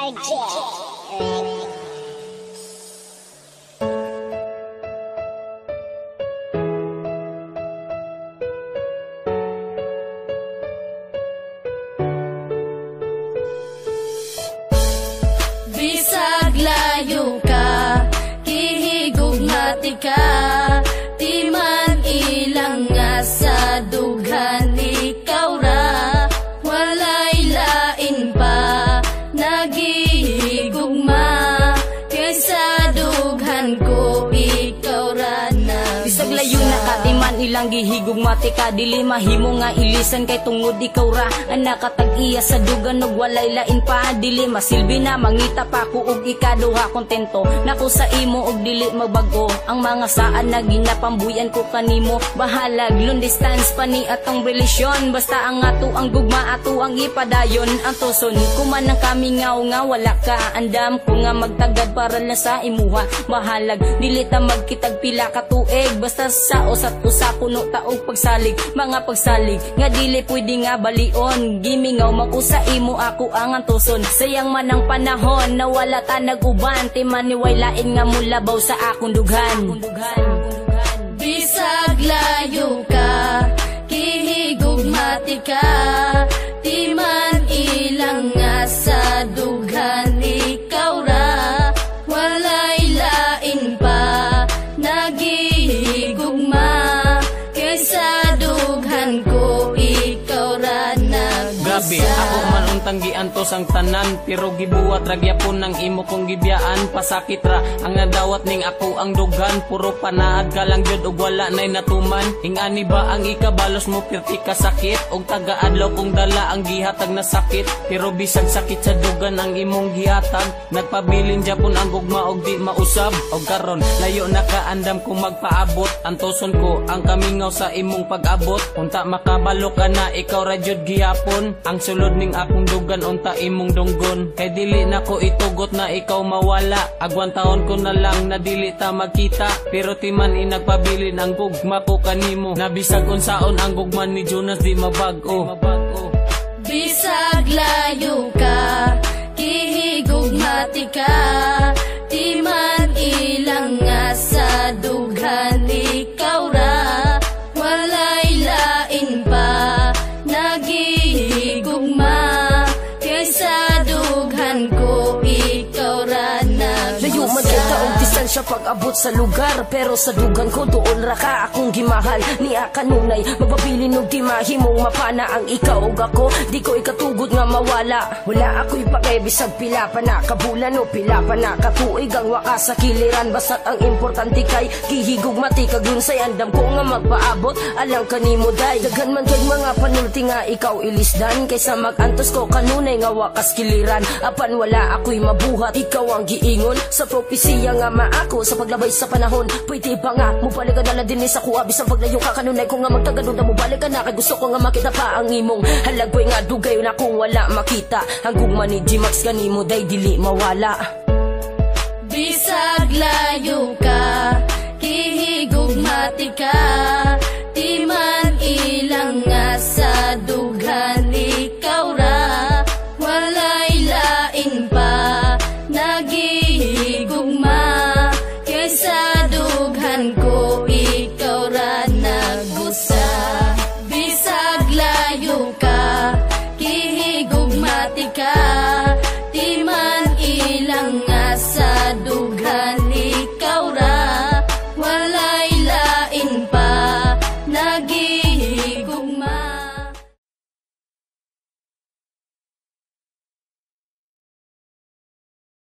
Bisag layo ka, kihigugmati ka, di man ilang nga sa dughan ikaw ra, walay lain pa nagihigugma, kaysa dughan ko ikaw ra na. Bisag layo na ka, di man ilang gihigugmati ka, dili mahimo nga ilisan kay tungod ikaw ra ang nakatag-iya sa dugan ug walay lain pa, dili masilbi na mangita pa ko ug ikaduha kontento nako sa imo ug dili magbago ang mga saan na ginapambuyan ko kanimo, bahalag long distance pa ni atong relasyon, basta ang ato ang gugma ato ang ipadayon, ang tuson kuman ang kami nga wala ka, andam ko nga magtagad para lang sa imuha, bahalag dili ta magkitag pila ka tuig, basta sa usat usa puno taog pagsalig, mga pagsalig nga dili pwede nga balion, gimingaw makusa imo ako ang antuson, sayang man ang panahon na wala ta nag-uban, ti maniway lain nga mulabaw sa akong dughan. Bisag layo ka, kihigugmati ka, di man ilang nga sa dughan ikaw ra, walay lain pa nagihigugma, kaysa dughan ko ikaw ra na. Grabe, ako man untanggian to sang tanan, pero gibuwat ragyapon ng imo kong gibiyaan, pasakit ra ang nadawat ning ako ang dughan, puro panaad ka lang jud ug wala nay natuman, ingani ba ang ikabalos mo pirti ka sakit, og tagaadlaw kong dala ang gihatag na sakit, pero bisag sakit sa dugan ang imong gihatag, nagpabilin japon ang gugma og di mausab, og karon layo na kaandam kung magpaabot, ang tuson ko ang kamingaw sa imong pag-abot, unta makabalo ka na ikaw ra jud gihapon, ang sulod ning akong dugan unta imong dunggon, kay dili na ko itugot na ikaw mawala, agwan taon ko na lang na dili ta magkita, pero timan inagpabilin ang gugma ko kanimo, nabisag unsaon ang gugma ni Jonas di mabago. Bisag layo ka, kihigugmati ka, di man ilang nga sa dughan ikaw ra, walay lain pa nagihigugma, kaysa dughan ko ikaw ra na. Layo man kay taong distansya pag-abot sa lugar, pero sa dugan ko doon ra ka akong gimahal, niya kanunay mapabilin og di mahimong mapana ang ikaw ug ako, di ko ikatugod nga mawala, wala ako'y pakay bisag pila pa na kabulan o pila pa na katuig ang wakas sa kiliran, basta't ang importante kay kihigugmati kag say andam ko nga magpaabot alang kanimo day, daghan man kay mga panulti nga ikaw ilisdan, kaysa magantos ko kanunay nga wakas kiliran, apan wala ako'y mabuhat, ikaw ang giingon sa propesiya nga maako sa paglabay sa panahon, pwede ba nga mubalik ka na lang din sa kuha, bisang paglayo ka kanunay ko nga magtagadod na mubalik ka na, kay gusto ko nga makita pa ang imong halagway nga dugay na kung wala makita, ang gugma ni G-Max kanimo day dili mawala. Bisag layo ka, kihigugmati ka,